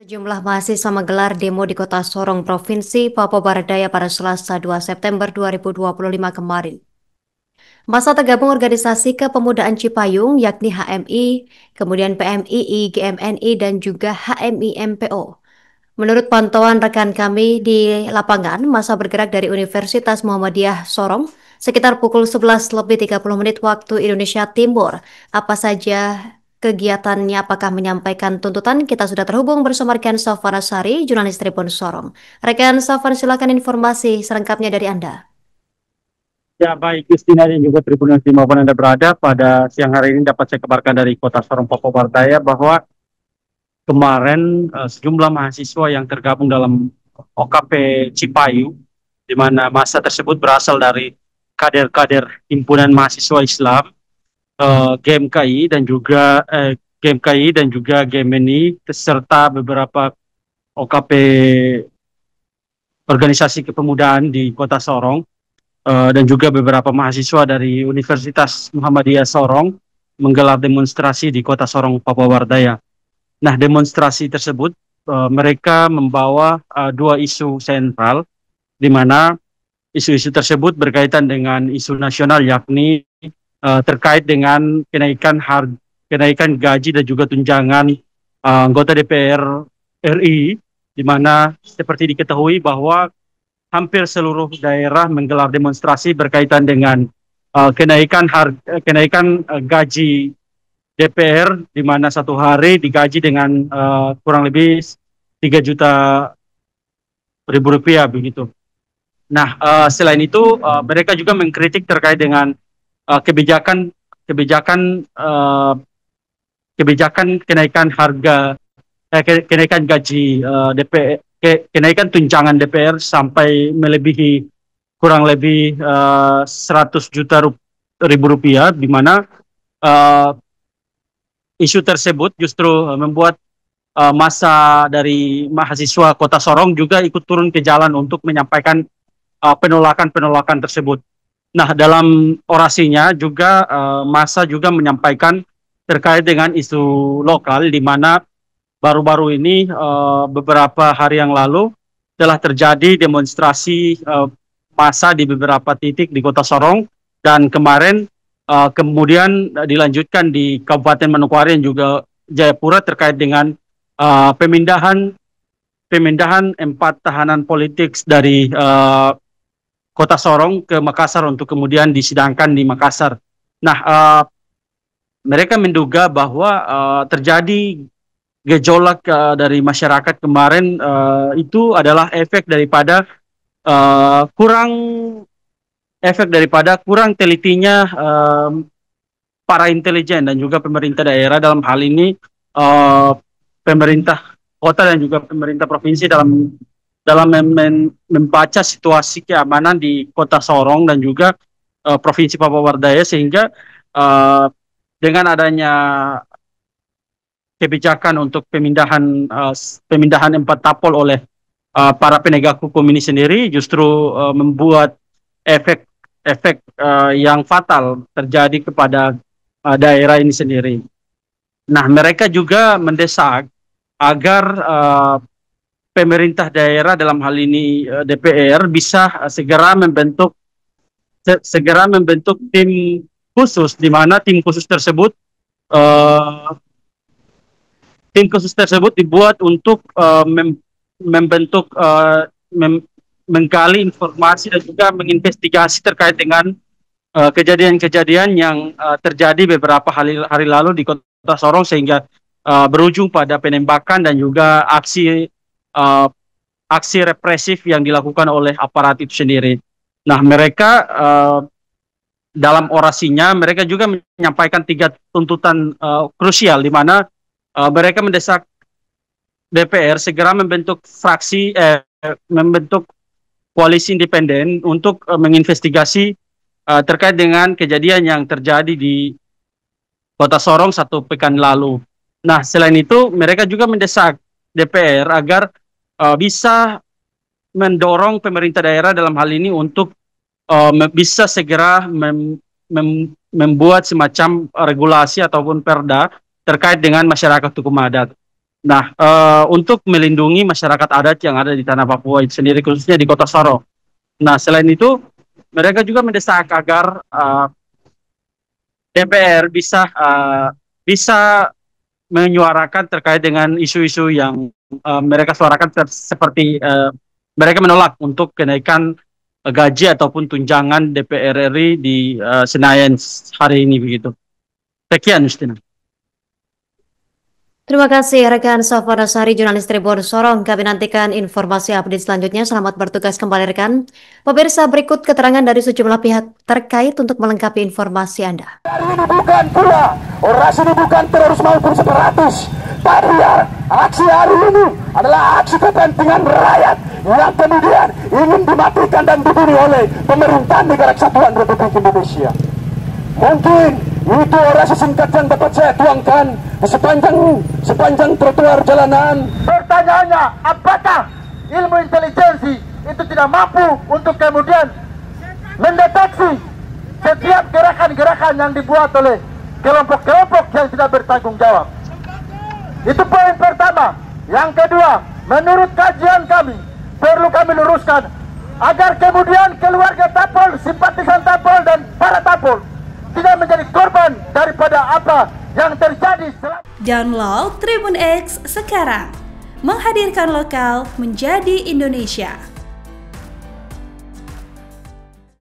Sejumlah mahasiswa menggelar demo di Kota Sorong, Provinsi Papua Barat Daya pada Selasa 2 September 2025 kemarin. Masa tergabung Organisasi Kepemudaan Cipayung, yakni HMI, kemudian PMII, GMNI, dan juga HMI MPO. Menurut pantauan rekan kami di lapangan, masa bergerak dari Universitas Muhammadiyah Sorong sekitar pukul 11 lebih 30 menit waktu Indonesia Timur. Apa saja kegiatannya, apakah menyampaikan tuntutan? Kita sudah terhubung bersama rekan Safwan Sari, jurnalis Tribun Sorong. Rekan Safwan, silakan informasi selengkapnya dari Anda. Ya, baik Justina dan juga Tribunal dimanapun Anda berada, pada siang hari ini dapat saya kabarkan dari Kota Sorong, Papua Barat Daya bahwa kemarin sejumlah mahasiswa yang tergabung dalam OKP Cipayu, di mana masa tersebut berasal dari kader-kader Himpunan Mahasiswa Islam, GMKI dan juga GMNI, serta beberapa OKP organisasi kepemudaan di Kota Sorong, dan juga beberapa mahasiswa dari Universitas Muhammadiyah Sorong menggelar demonstrasi di Kota Sorong, Papua Barat Daya. Nah, demonstrasi tersebut mereka membawa dua isu sentral, di mana isu-isu tersebut berkaitan dengan isu nasional, yakni terkait dengan kenaikan gaji dan juga tunjangan anggota DPR RI, di mana seperti diketahui bahwa hampir seluruh daerah menggelar demonstrasi berkaitan dengan kenaikan gaji DPR, di mana satu hari digaji dengan kurang lebih 3 juta ribu rupiah begitu. Nah, selain itu mereka juga mengkritik terkait dengan kebijakan kebijakan uh, kebijakan kenaikan kenaikan gaji DPR, kenaikan tunjangan DPR sampai melebihi kurang lebih 100 juta ribu rupiah, di mana uh, isu tersebut justru membuat masa dari mahasiswa Kota Sorong juga ikut turun ke jalan untuk menyampaikan penolakan-penolakan tersebut. Nah, dalam orasinya juga masa juga menyampaikan terkait dengan isu lokal, di mana baru-baru ini beberapa hari yang lalu telah terjadi demonstrasi massa di beberapa titik di Kota Sorong, dan kemarin kemudian dilanjutkan di Kabupaten Manokwari dan juga Jayapura terkait dengan pemindahan 4 tahanan politik dari Kota Sorong ke Makassar untuk kemudian disidangkan di Makassar. Nah, mereka menduga bahwa terjadi gejolak dari masyarakat kemarin itu adalah uh, kurang kurang telitinya para intelijen dan juga pemerintah daerah, dalam hal ini pemerintah kota dan juga pemerintah provinsi, dalam membaca situasi keamanan di Kota Sorong dan juga Provinsi Papua Barat Daya, sehingga dengan adanya kebijakan untuk pemindahan 4 tapol oleh para penegak hukum ini sendiri justru membuat efek yang fatal terjadi kepada daerah ini sendiri. Nah, mereka juga mendesak agar pemerintah daerah, dalam hal ini DPR, bisa segera membentuk tim khusus, di mana uh, tim khusus tersebut dibuat untuk membentuk menggali informasi dan juga menginvestigasi terkait dengan kejadian-kejadian yang terjadi beberapa hari lalu di Kota Sorong, sehingga berujung pada penembakan dan juga aksi represif yang dilakukan oleh aparat itu sendiri. Nah, mereka dalam orasinya mereka juga menyampaikan 3 tuntutan krusial, di mana mereka mendesak DPR segera membentuk koalisi independen untuk menginvestigasi terkait dengan kejadian yang terjadi di Kota Sorong 1 pekan lalu. Nah, selain itu mereka juga mendesak DPR agar bisa mendorong pemerintah daerah dalam hal ini untuk bisa segera membuat semacam regulasi ataupun perda terkait dengan masyarakat hukum adat. Nah, untuk melindungi masyarakat adat yang ada di tanah Papua itu sendiri, khususnya di Kota Sorong. Nah, selain itu, mereka juga mendesak agar DPR bisa menyuarakan terkait dengan isu-isu yang mereka suarakan seperti mereka menolak untuk kenaikan gaji ataupun tunjangan DPR RI di Senayan hari ini begitu. Sekian, Justina. Terima kasih rekan Safwana Sari, jurnalis Tribun Sorong. Kami nantikan informasi update selanjutnya. Selamat bertugas kembali rekan. Pemirsa, berikut keterangan dari sejumlah pihak terkait untuk melengkapi informasi Anda. Ini bukan pula orasi, ini bukan teroris maupun separatis. Tapi aksi hari ini adalah aksi kepentingan rakyat yang kemudian ingin dimatikan dan dibunuh oleh pemerintahan Negara Kesatuan Republik Indonesia. Mungkin itu orasi singkat yang dapat saya tuangkan di sepanjang trotoar jalanan. Pertanyaannya, apakah ilmu intelijensi itu tidak mampu untuk kemudian mendeteksi setiap gerakan-gerakan yang dibuat oleh kelompok-kelompok yang tidak bertanggung jawab? Itu poin pertama. Yang kedua, menurut kajian kami, perlu kami luruskan agar kemudian keluarga Tapol, simpatisan Tapol dan para Tapol tidak menjadi korban daripada apa yang terjadi. Download Tribun X sekarang, menghadirkan lokal menjadi Indonesia.